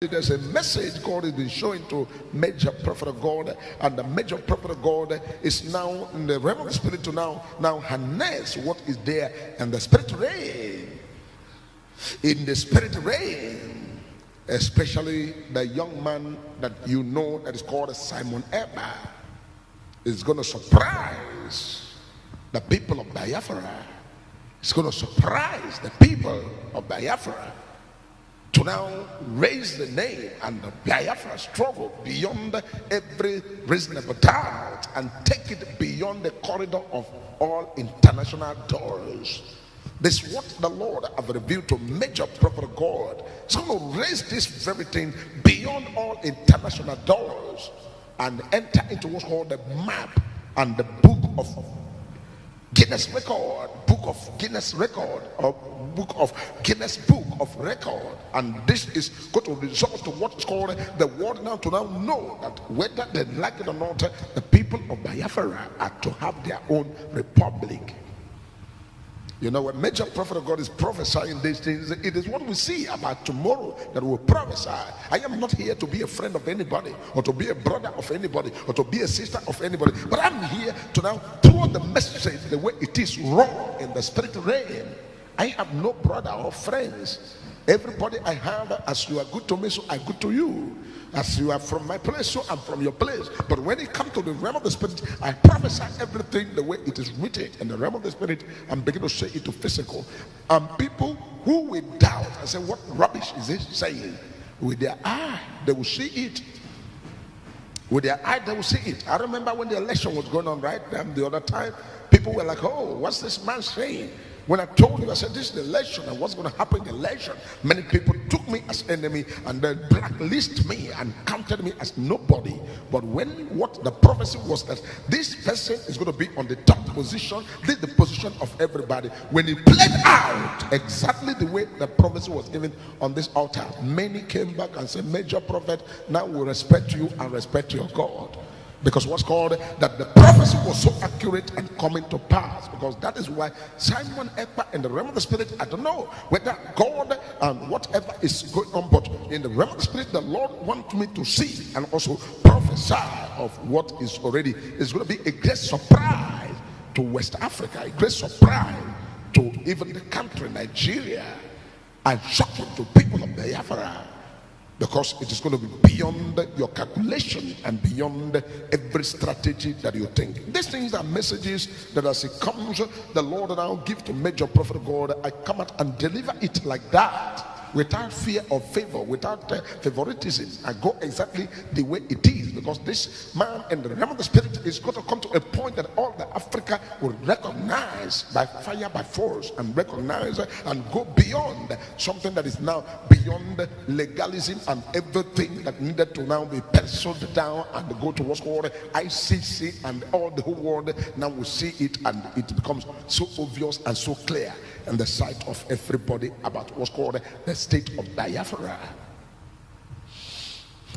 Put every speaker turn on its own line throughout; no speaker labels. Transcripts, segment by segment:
There's a message God has been showing to major prophet of God, and the major prophet of God is now in the realm of the spirit to now harness what is there, and the spirit reign. In the spirit reign, especially the young man that you know that is called Simon Eber is going to surprise the people of Biafra. It's going to surprise the people of Biafra to now raise the name and the Biafra struggle beyond every reasonable doubt and take it beyond the corridor of all international doors. This is what the Lord have revealed to major prophet of God. It's going to raise this very thing beyond all international doors and enter into what's called the map and the book of Guinness record, book of Guinness record, or book of Guinness book of record. And this is going to result to what is called the world now to now know that whether they like it or not, the people of Biafra are to have their own republic. You know, when major prophet of God is prophesying these things, it is what we see about tomorrow that will prophesy. I am not here to be a friend of anybody, or to be a brother of anybody, or to be a sister of anybody, but I'm here to now throw the message the way it is raw in the spirit realm. I have no brother or friends. Everybody I have, as you are good to me, so I good to you. As you are from my place, so I'm from your place. But when it comes to the realm of the spirit, I prophesy everything the way it is written in the realm of the spirit and begin to say it to physical. And people who will doubt and say, what rubbish is this saying? With their eye, they will see it. With their eye, they will see it. I remember when the election was going on right then, the other time, people were like, oh, what's this man saying? When I told you, I said, this is the election and what's going to happen in the election. Many people took me as enemy and then blacklisted me and counted me as nobody. But when what the prophecy was that this person is going to be on the top position, this is the position of everybody. When it played out exactly the way the prophecy was given on this altar, many came back and said, major prophet, now we respect you and respect your God. Because what's called that the prophecy was so accurate and coming to pass. Because that is why Simon Ekpa in the realm of the spirit, I don't know whether God and whatever is going on, but in the realm of the spirit, the Lord wants me to see and also prophesy of what is already is going to be a great surprise to West Africa, a great surprise to even the country Nigeria, and shocking to people of Biafra. Because it is going to be beyond your calculation and beyond every strategy that you think. These things are messages that as it comes, the Lord now give to major prophet of God. I come out and deliver it like that, without fear or favor, without favoritism. I go exactly the way it is, because this man in the realm of the spirit is going to come to a point that all the Africa will recognize by fire, by force, and recognize and go beyond something that is now beyond legalism and everything that needed to now be penciled down and go to what's called ICC, and all the whole world now will see it, and it becomes so obvious and so clear in the sight of everybody about what's called the state of Biafra.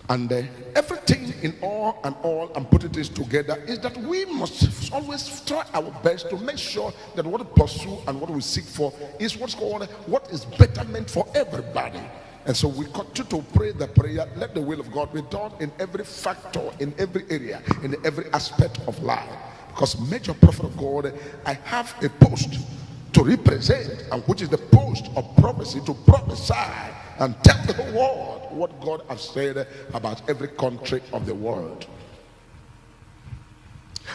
And everything in all and putting this together is that we must always try our best to make sure that what we pursue and what we seek for is what's called what is betterment for everybody. And so we continue to pray the prayer, let the will of God be done in every factor, in every area, in every aspect of life. Because major prophet of God, I have a post to represent, and which is the post of prophecy, to prophesy and tell the whole world what God has said about every country of the world.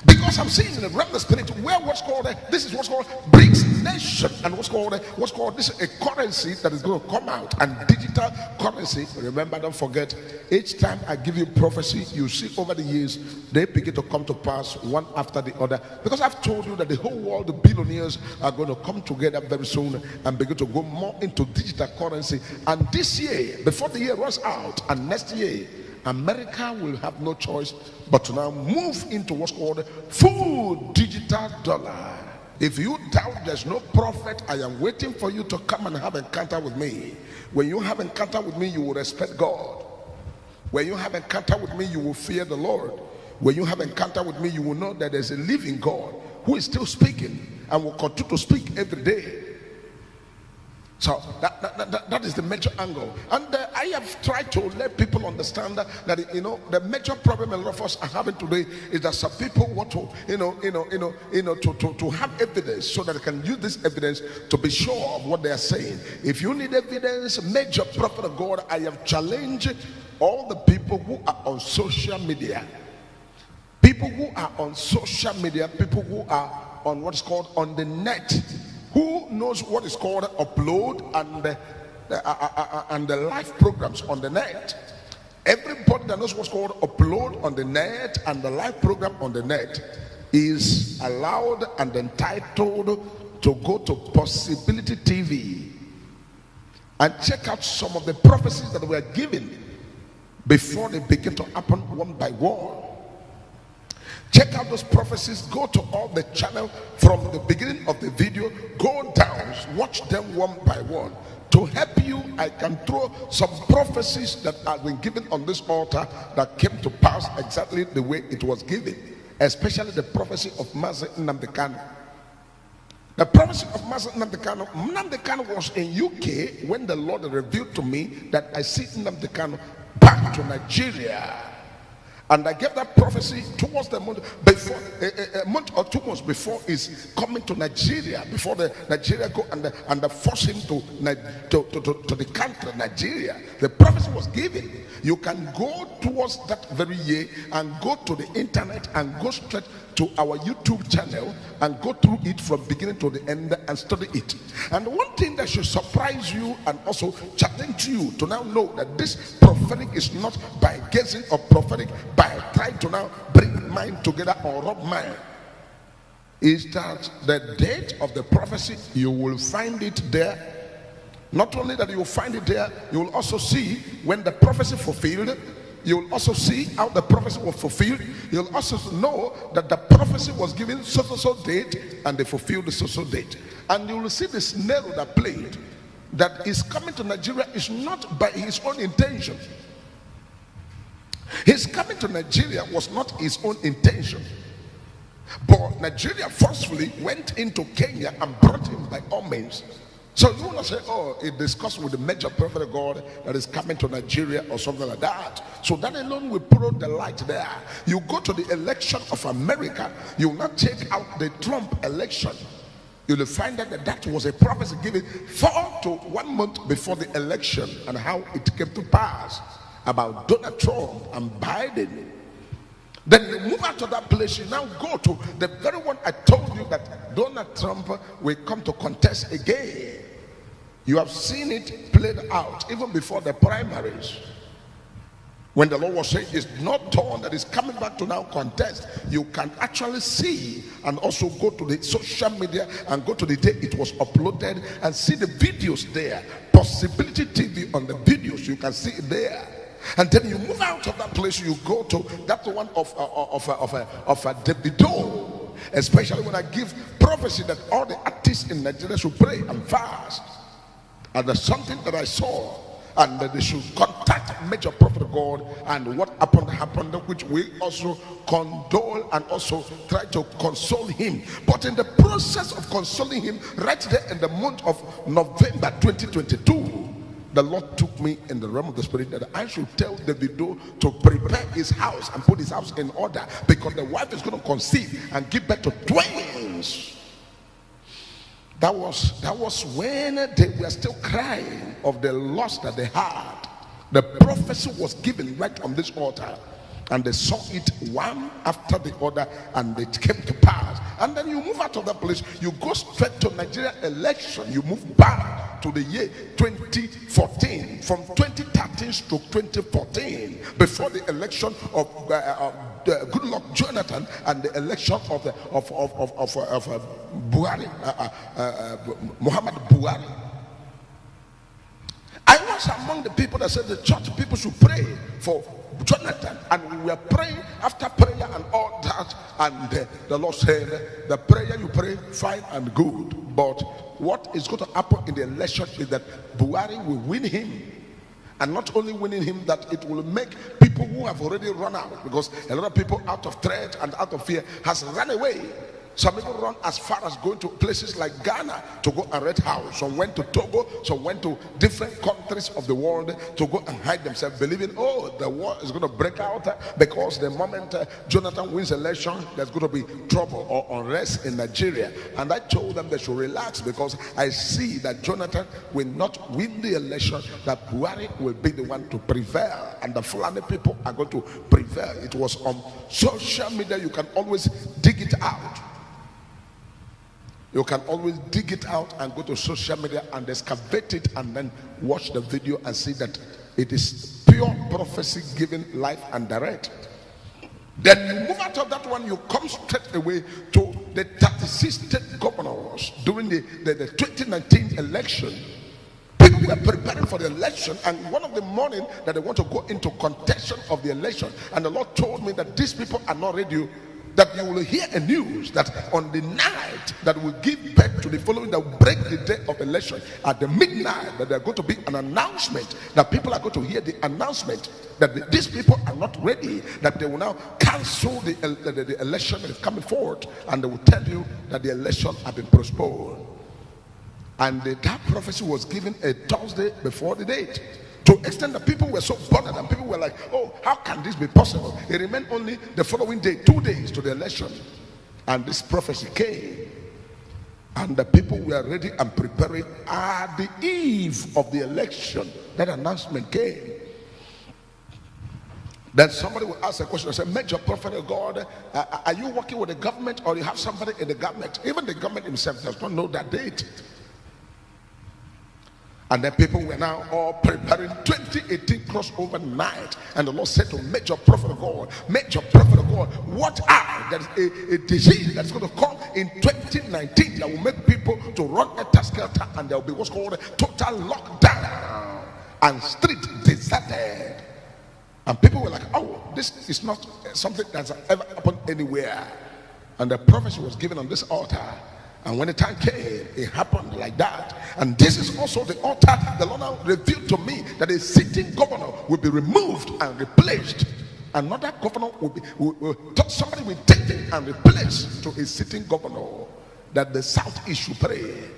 Because I'm seeing in the realm of the spirit where what's called this is what's called BRICS nation, and what's called this is a currency that is going to come out, and digital currency. Remember, don't forget, each time I give you prophecy, you see over the years they begin to come to pass one after the other. Because I've told you that the whole world, the billionaires, are going to come together very soon and begin to go more into digital currency. And this year, before the year runs out, and next year, America will have no choice but to now move into what's called full digital dollar. If you doubt there's no prophet, I am waiting for you to come and have encounter with me. When you have encounter with me, you will respect God. When you have encounter with me, you will fear the Lord. When you have encounter with me, you will know that there's a living God who is still speaking and will continue to speak every day. So that is the major angle, and I have tried to let people understand that the major problem a lot of us are having today is that some people want to to have evidence so that they can use this evidence to be sure of what they are saying. If you need evidence, major prophet of God, I have challenged all the people who are on social media, people who are on social media, people who are on what is called on the net. Who knows what is called upload and the live programs on the net? Everybody that knows what's called upload on the net and the live program on the net is allowed and entitled to go to Possibility TV and check out some of the prophecies that were given before they begin to happen one by one. Check out those prophecies. Go to all the channel from the beginning of the video. Go down, watch them one by one. To help you, I can throw some prophecies that have been given on this altar that came to pass exactly the way it was given. Especially the prophecy of Mazi Nnamdi Kanu. The prophecy of Mazi Nnamdi Kanu. Nnamdi Kanu was in UK when the Lord revealed to me that I see Nnamdi Kanu back to Nigeria. And I gave that prophecy towards the month before, a month or 2 months before is coming to Nigeria, before the Nigeria go and force him to the country Nigeria. The prophecy was given. You can go towards that very year and go to the internet and go straight to our YouTube channel and go through it from beginning to the end and study it. And one thing that should surprise you and also challenge you to now know that this prophetic is not by guessing or prophetic by trying to now bring mind together or rub mind, is that the date of the prophecy, you will find it there. Not only that you will find it there, you will also see when the prophecy fulfilled. You will also see how the prophecy was fulfilled. You'll also know that the prophecy was given so date and they fulfilled the so date. And you will see the scenario that played, that is coming to Nigeria is not by his own intention. His coming to Nigeria was not his own intention. But Nigeria forcefully went into Kenya and brought him by all means. So you want to say, oh, it discussed with the major prophet of God that is coming to Nigeria or something like that. So that alone will put the light there. You go to the election of America, you will not check out the Trump election. You will find out that that was a prophecy given 4 to 1 month before the election and how it came to pass about Donald Trump and Biden. Then you move out of that place, you now go to the very one I told you that Donald Trump will come to contest again. You have seen it played out even before the primaries. When the Lord was saying it's not Dawn that is coming back to now contest, you can actually see and also go to the social media and go to the day it was uploaded and see the videos there. Possibility TV on the videos, you can see it there. And then you move out of that place, you go to that one of Davido, especially when I give prophecy that all the artists in Nigeria should pray and fast. And there's something that I saw, and that they should contact major prophet of God, and what happened, which we also condole and also try to console him. But in the process of consoling him, right there in the month of November 2022, the Lord took me in the realm of the spirit that I should tell Davido to prepare his house and put his house in order, because the wife is going to conceive and give birth to twins. That was when they were still crying of the loss that they had. The prophecy was given right on this altar, and they saw it one after the other, and it came to pass. And then you move out of that place, you go straight to Nigeria election. You move back to the year 2014, from 2013 to 2014, before the election of Goodluck Jonathan and the election of Buhari, Muhammad Buhari. I was among the people that said the church people should pray for Jonathan, and we were praying after prayer and all that, and the Lord said, the prayer you pray, fine and good, but what is going to happen in the election is that Buhari will win him. And not only winning him, that it will make people who have already run out, because a lot of people out of threat and out of fear has run away. Some people run as far as going to places like Ghana to go and rent house. Some went to Togo, some went to different countries of the world to go and hide themselves, believing, oh, the war is going to break out because the moment Jonathan wins election, there's going to be trouble or unrest in Nigeria. And I told them they should relax, because I see that Jonathan will not win the election, that Buhari will be the one to prevail, and the Fulani people are going to prevail. It was on social media. You can always dig it out. You can always dig it out and go to social media and excavate it and then watch the video and see that it is pure prophecy given live and direct. Then you move out of that one, you come straight away to the 36 state governors during the 2019 election. People were preparing for the election, and one of the morning that they want to go into contention of the election, and the Lord told me that these people are not ready, that you will hear a news that on the night that will give birth to the following, that will break the day of election, at the midnight, that there are going to be an announcement, that people are going to hear the announcement that these people are not ready, that they will now cancel the election that is coming forward, and they will tell you that the election has been postponed. And that prophecy was given a Thursday before the date, to extend that people were so bothered, and people were like, oh, how can this be possible? It remained only the following day, 2 days to the election, and this prophecy came, and the people were ready and preparing. At the eve of the election, that announcement came. Then somebody will ask a question and say, Major Prophet of God, are you working with the government, or you have somebody in the government? Even the government himself does not know that date. And then people were now all preparing 2018 crossover night. And the Lord said to Major Prophet of God, Major Prophet of God, watch out. There is a disease that's going to come in 2019 that will make people to run a skelter, and there will be what's called a total lockdown and street deserted. And people were like, oh, this is not something that's ever happened anywhere. And the prophecy was given on this altar. And when the time came, it happened like that. And this is also the altar the Lord now revealed to me, that a sitting governor will be removed and replaced. Another governor somebody will take it and replace to a sitting governor, that the Southeast should pray.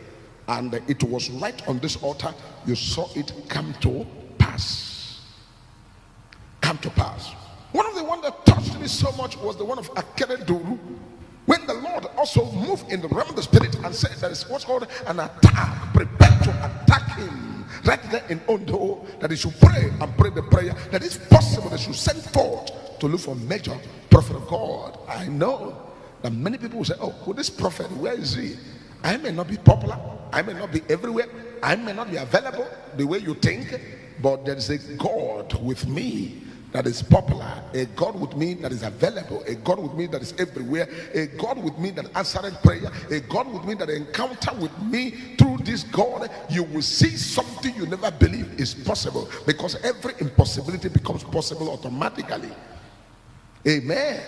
And it was right on this altar. You saw it come to pass. Come to pass. One of the ones that touched me so much was the one of Akeredolu. When the Lord also moved in the realm of the spirit and said there is what's called an attack, prepare to attack him right there in Ondo, that he should pray and pray the prayer that is possible, they should send forth to look for Major Prophet of God. I know that many people will say, oh, well, this prophet, where is he? I may not be popular, I may not be everywhere, I may not be available the way you think, but there is a God with me that is popular, a God with me that is available, a God with me that is everywhere, a God with me that answered prayer, a God with me that encounter with me. Through this God, you will see something you never believe is possible, because every impossibility becomes possible automatically. Amen.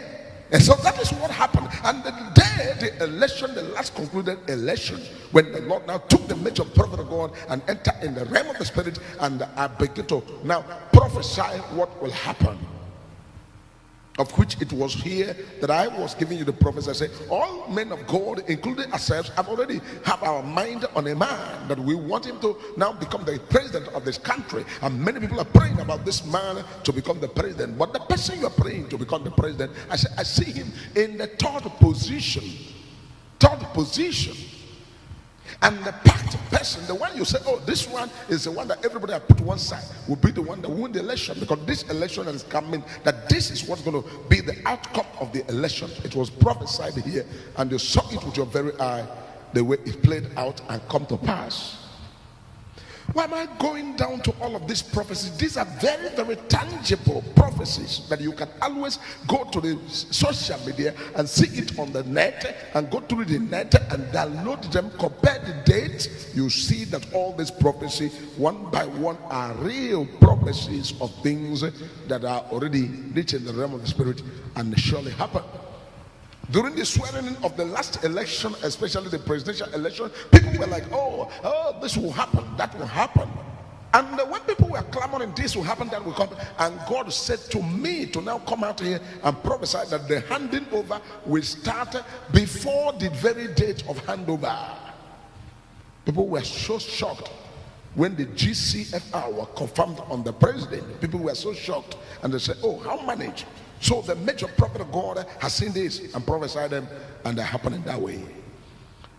And so that is what happened. And the day the election, the last concluded election, when the Lord now took the Major Prophet of God and entered in the realm of the spirit, and I began to now prophesy what will happen. Of which it was here that I was giving you the prophecy. I say, all men of God, including ourselves, have already have our mind on a man that we want him to now become the president of this country. And many people are praying about this man to become the president. But the person you are praying to become the president, I see him in the third position. Third position. And the packed person, the one you say, oh, this one is the one that everybody has put to one side, will be the one that will win the election. Because this election that is coming, that this is what's going to be the outcome of the election. It was prophesied here, and you saw it with your very eye, the way it played out and come to pass. Why am I going down to all of these prophecies? These are very, very tangible prophecies that you can always go to the social media and see it on the net, and go through the net and download them, compare the dates. You see that all these prophecies, one by one, are real prophecies of things that are already reaching the realm of the spirit and surely happen. During the swearing in of the last election, especially the presidential election, people were like, oh, this will happen, that will happen. And when people were clamoring, this will happen, that will come. And God said to me to now come out here and prophesy that the handing over will start before the very date of handover. People were so shocked when the GCFR were confirmed on the president. People were so shocked, and they said, oh, how managed? So the major prophet of God has seen this and prophesied them, and they're happening that way.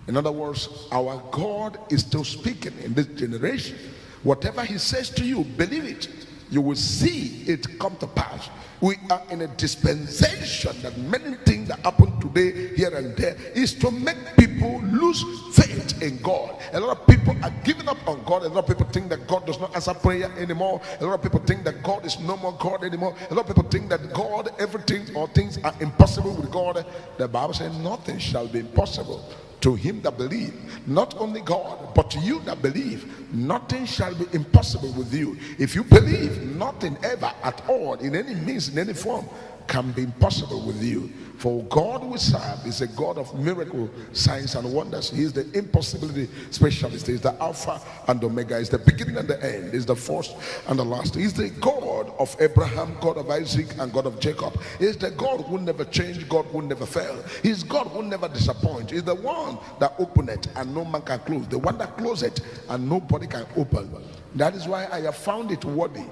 In other words, our God is still speaking in this generation. Whatever he says to you, believe it. You will see it come to pass. We are in a dispensation that many things that happen today, here and there, is to make people lose faith in God. A lot of people are giving up on God. A lot of people think that God does not answer prayer anymore. A lot of people think that God is no more God anymore. A lot of people think that God, everything or things are impossible with God. The Bible says nothing shall be impossible to him that believe. Not only God, but to you that believe, nothing shall be impossible with you. If you believe, nothing ever at all, in any means, in any form, can be impossible with you. For God we serve is a God of miracle, signs and wonders. He is the impossibility specialist. He is the Alpha and Omega. He is the beginning and the end. He is the first and the last. He is the God of Abraham, God of Isaac, and God of Jacob. He is the God who never changed, God who never fail. He is God who never disappoints. He is the one that opened it and no man can close. The one that closed it and nobody can open. That is why I have found it worthy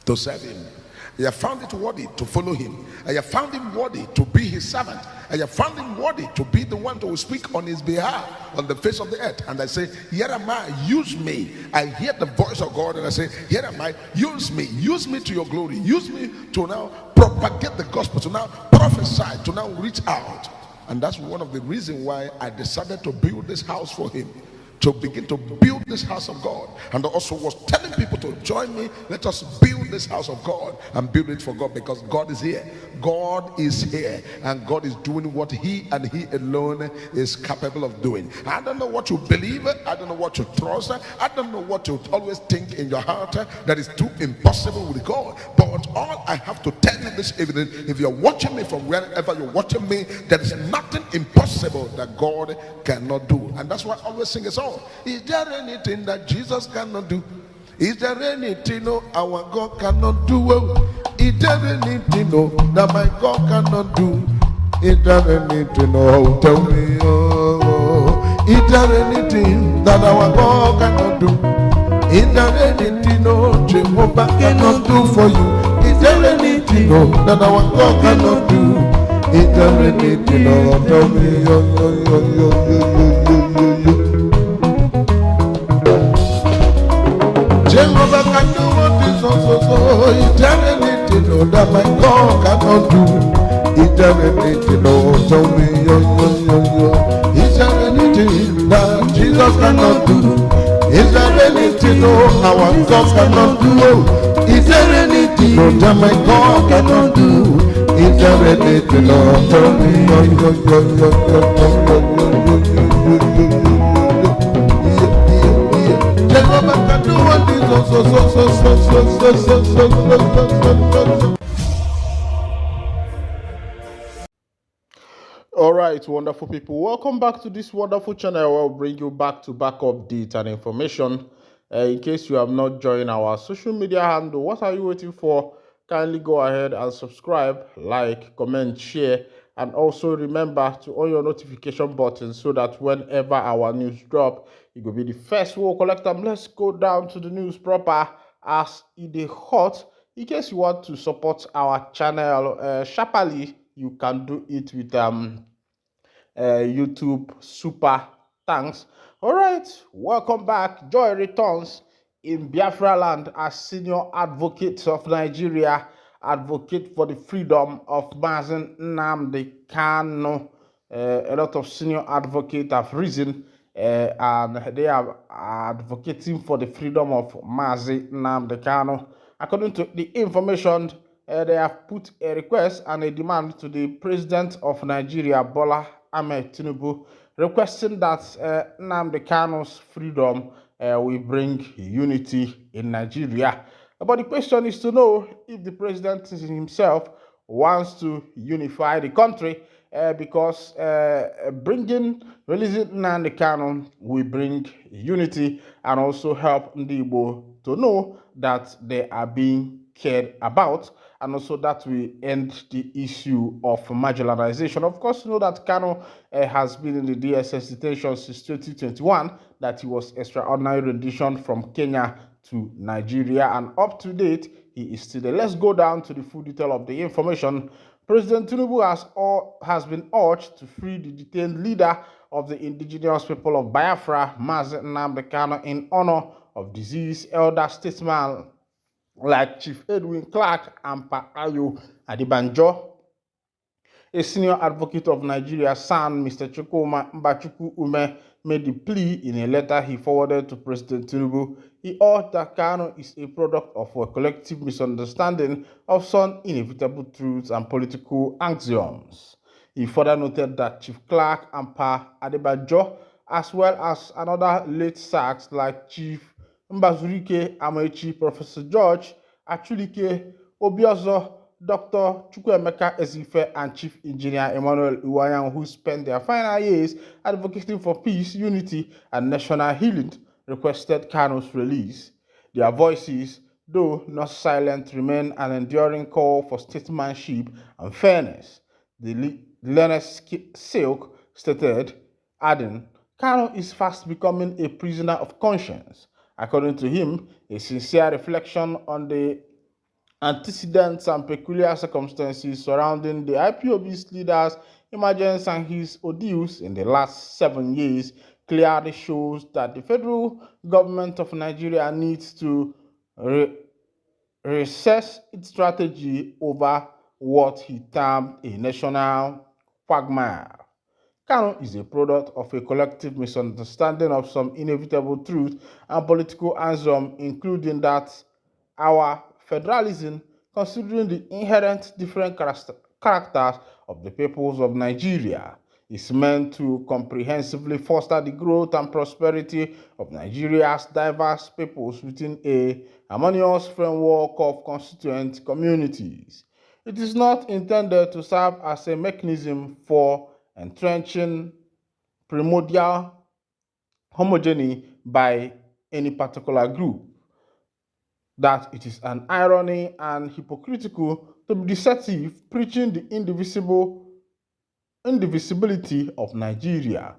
to serve him. I have found it worthy to follow him. I have found him worthy to be his servant. I have found him worthy to be the one to speak on his behalf on the face of the earth. And I say, here am I, use me. I hear the voice of God and I say, here am I, use me to your glory. Use me to now propagate the gospel, to now prophesy, to now reach out. And that's one of the reasons why I decided to build this house for him, to begin to build this house of God. And also was telling people to join me. Let us build this house of God and build it for God, because God is here. God is here, and God is doing what he and he alone is capable of doing. I don't know what you believe. I don't know what you trust. I don't know what you always think in your heart that is too impossible with God. But all I have to tell you this evening, if you're watching me from wherever you're watching me, there is nothing impossible that God cannot do. And that's why I always sing a song. Is there anything that Jesus cannot do? Is there anything our God cannot do? Is there anything that my God cannot do? Is there anything, tell me, is there anything that our God cannot do? Is there anything, Jehovah cannot do for you? Is there anything, that our God cannot do? Is there anything, tell me, Jehovah can do what is so. Is there anything that my God cannot do? Is there anything, tell me, Is there anything that Jesus cannot do? Is there anything, our God cannot do? Is there anything that my God cannot do? Is there anything, tell me, Jehovah can do what is so.
All right, wonderful people, welcome back to this wonderful channel. I'll bring you back to back updates and information. In case you have not joined our social media handle, what are you waiting for? Kindly go ahead and subscribe, like, comment, share, and also remember to on your notification button so that whenever our news drop, you will be the first one to collect them. Let's go down to the news proper as it is hot. In case you want to support our channel sharply, you can do it with YouTube super thanks. All right, welcome back. Joy returns in Biafra land as senior advocate of Nigeria advocate for the freedom of Mazen Nnamdi Kanu. A lot of senior advocates have risen and they are advocating for the freedom of Mazen Nnamdi Kanu. According to the information, they have put a request and a demand to the president of Nigeria, Bola Ahmed Tinubu, requesting that Nnamdi Kanu's freedom will bring unity in Nigeria. But the question is to know if the president himself wants to unify the country, because releasing Nnamdi Kanu will bring unity and also help Ndi Igbo to know that they are being cared about, and also that we end the issue of marginalization. Of course, you know that Kano has been in the DSS detention since 2021, that he was extraordinary rendition from Kenya to Nigeria, and up to date, he is still there. Let's go down to the full detail of the information. President Tinubu has been urged to free the detained leader of the indigenous people of Biafra, Mazi Nnamdi Kanu, in honor of deceased elder statesmen like Chief Edwin Clark and Pa Ayo Adibanjo. A senior advocate of Nigeria's son, Mr. Chukwuma Mbachukwu Ume, made the plea in a letter he forwarded to President Tinubu. He urged that Kanu is a product of a collective misunderstanding of some inevitable truths and political axioms. He further noted that Chief Clark and Pa Adebajo, as well as another late sacks like Chief Mbazurike Amaechi, Professor George Achulike Obiozo, Dr. Chukwuemeka Ezife, and Chief Engineer Emmanuel Iwayan, who spent their final years advocating for peace, unity, and national healing, requested Kanu's release. Their voices, though not silent, remain an enduring call for statesmanship and fairness. The learned Silk stated, adding, Kanu is fast becoming a prisoner of conscience. According to him, a sincere reflection on the antecedents and peculiar circumstances surrounding the IPOB's leader's emergence and his ordeals in the last 7 years clearly shows that the federal government of Nigeria needs to reassess its strategy over what he termed a national quagmire. Kanu is a product of a collective misunderstanding of some inevitable truth and political axiom, including that our federalism, considering the inherent different characters of the peoples of Nigeria, is meant to comprehensively foster the growth and prosperity of Nigeria's diverse peoples within a harmonious framework of constituent communities. It is not intended to serve as a mechanism for entrenching primordial homogeny by any particular group. That it is an irony and hypocritical to be deceptive, preaching the indivisibility of Nigeria,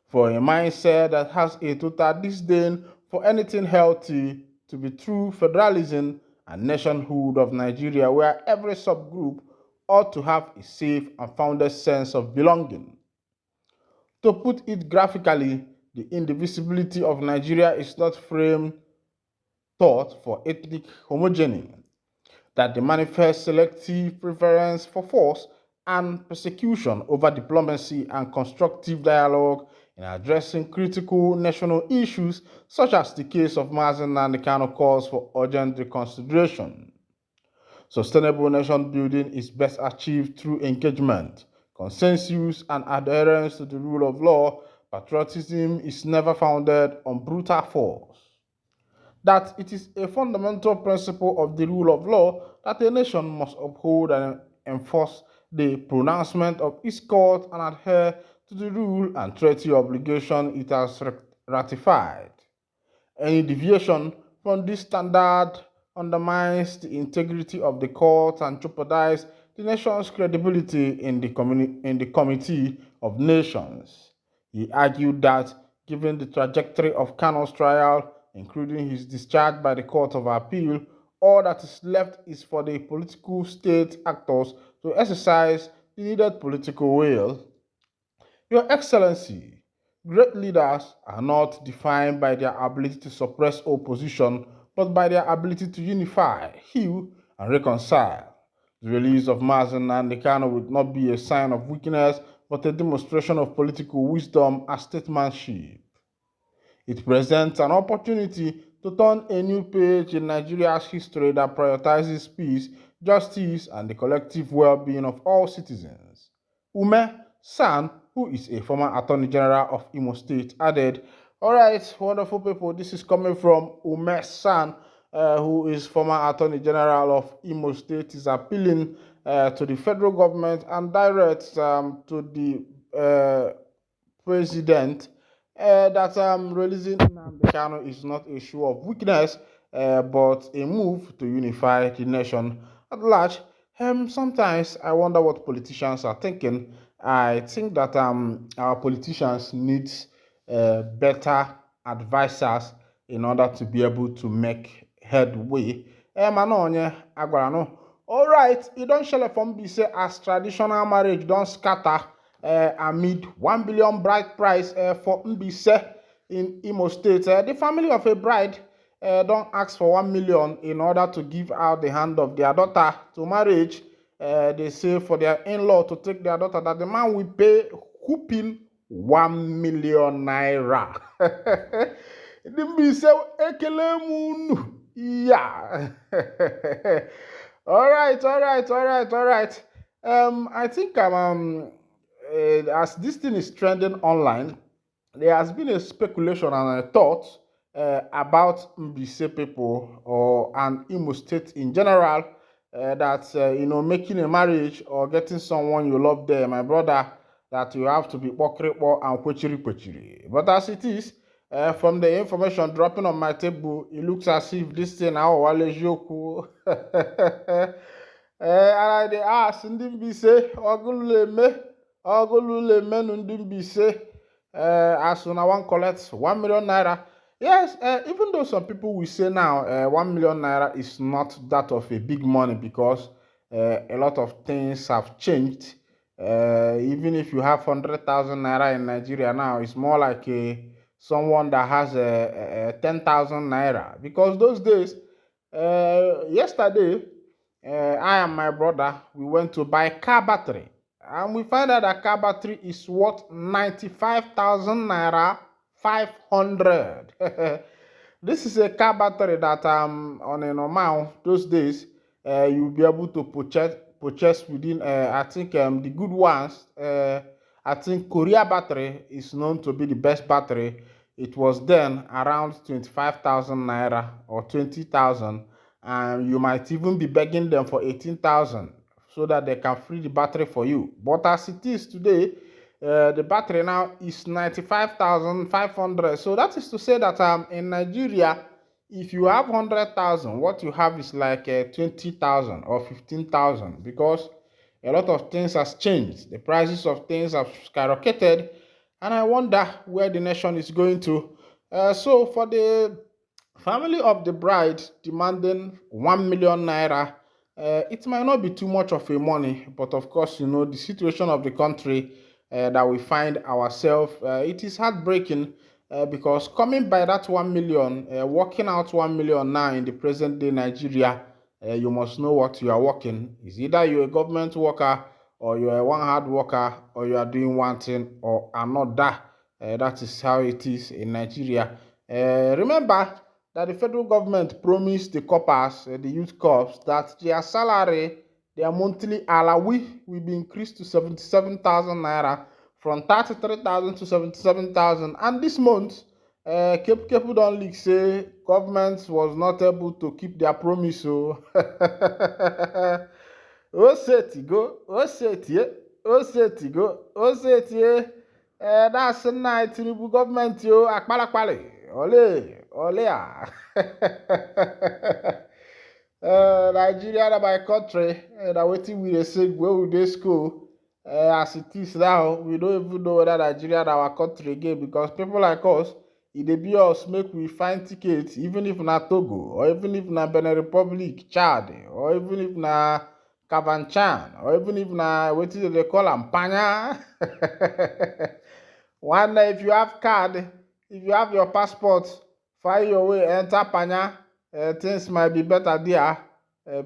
for a mindset that has a total disdain for anything healthy to be true federalism and nationhood of Nigeria, where every subgroup ought to have a safe and founded sense of belonging. To put it graphically, the indivisibility of Nigeria is not framed thought for ethnic homogeny, that they manifest selective preference for force and persecution over diplomacy and constructive dialogue in addressing critical national issues, such as the case of Mazi Nnamdi Kanu calls for urgent reconsideration. Sustainable nation building is best achieved through engagement, consensus, and adherence to the rule of law. Patriotism is never founded on brutal force. That it is a fundamental principle of the rule of law that a nation must uphold and enforce the pronouncement of its court and adhere to the rule and treaty obligation it has ratified. Any deviation from this standard undermines the integrity of the court and jeopardizes the nation's credibility in the Committee of Nations. He argued that, given the trajectory of Kanu's trial, including his discharge by the Court of Appeal, all that is left is for the political state actors to exercise the needed political will. Your Excellency, great leaders are not defined by their ability to suppress opposition, but by their ability to unify, heal, and reconcile. The release of Mazi Nnamdi Kanu would not be a sign of weakness, but a demonstration of political wisdom and statesmanship. It presents an opportunity to turn a new page in Nigeria's history that prioritizes peace, justice, and the collective well-being of all citizens. Ume San, who is a former Attorney General of Imo State, added, all right, wonderful people, this is coming from Ume San, who is former Attorney General of Imo State, is appealing to the federal government and direct to the president that releasing Nnamdi Kanu is not a show of weakness, but a move to unify the nation at large. Sometimes I wonder what politicians are thinking. I think that our politicians need better advisors in order to be able to make headway. Mano onye agwara no. All right, it don't shele from be say as traditional marriage don't scatter amid 1 billion bride price for Mbise in Imo State. The family of a bride don't ask for 1 million in order to give out the hand of their daughter to marriage. They say for their in-law to take their daughter that the man will pay whooping 1 million naira. The Mbise ekele munu. Yeah. All right. I think as this thing is trending online, there has been a speculation and a thought about Mbise people or and Imo State in general that making a marriage or getting someone you love there, my brother, that you have to be pokripo and kwechiri. But as it is, from the information dropping on my table, it looks as if this thing now wale joku. And they ask ndị Mbaise ogulule nu ndị Mbaise as una wan collect 1 million naira. Yes, even though some people will say now 1 million naira is not that of a big money because a lot of things have changed. Even if you have 100,000 naira in Nigeria now, it's more like someone that has 10,000 naira. Because those days, yesterday, I and my brother, we went to buy car battery. And we find out that car battery is worth 95,000 naira 500. This is a car battery that on a normal those days you'll be able to purchase within I think the good ones. I think Korea battery is known to be the best battery. It was then around 25,000 naira or 20,000, and you might even be begging them for 18,000 so that they can free the battery for you. But as it is today, the battery now is 95,500. So that is to say that in Nigeria, if you have 100,000, what you have is like 20,000 or 15,000 because a lot of things has changed. The prices of things have skyrocketed, and I wonder where the nation is going to. So for the family of the bride demanding 1 million naira, it might not be too much of a money, but of course, the situation of the country that we find ourselves, it is heartbreaking because coming by that 1 million, working out 1 million now in the present day Nigeria, you must know what you are working. Is either you're a government worker or you're a one hard worker or you are doing one thing or another. That is how it is in Nigeria. Remember that the federal government promised the coppers, the youth corps, that their salary, their monthly allowance will be increased to 77,000 naira from 33,000 to 77,000. And this month, Kepu don leak say government was not able to keep their promise. So, Oseti go, Oseti. That's the night Tinubu government yo akpalakpali. Ole ah. Nigeria na my country, na wetin we dey say when we dey school. As it is now, we don't even know whether Nigeria na our country again because people like us, e dey be us make we find tickets, even if na Togo, or even if na Benin Republic, Chad, or even if na Kavanchan, or even if na wetin they call am Panya. One day, if you have card, if you have your passport, find your way, enter Panya, things might be better there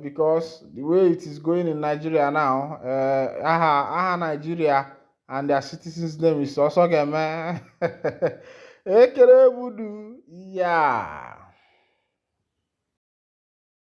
because the way it is going in Nigeria now, Nigeria and their citizens' name is also Ekele Budu. Yeah.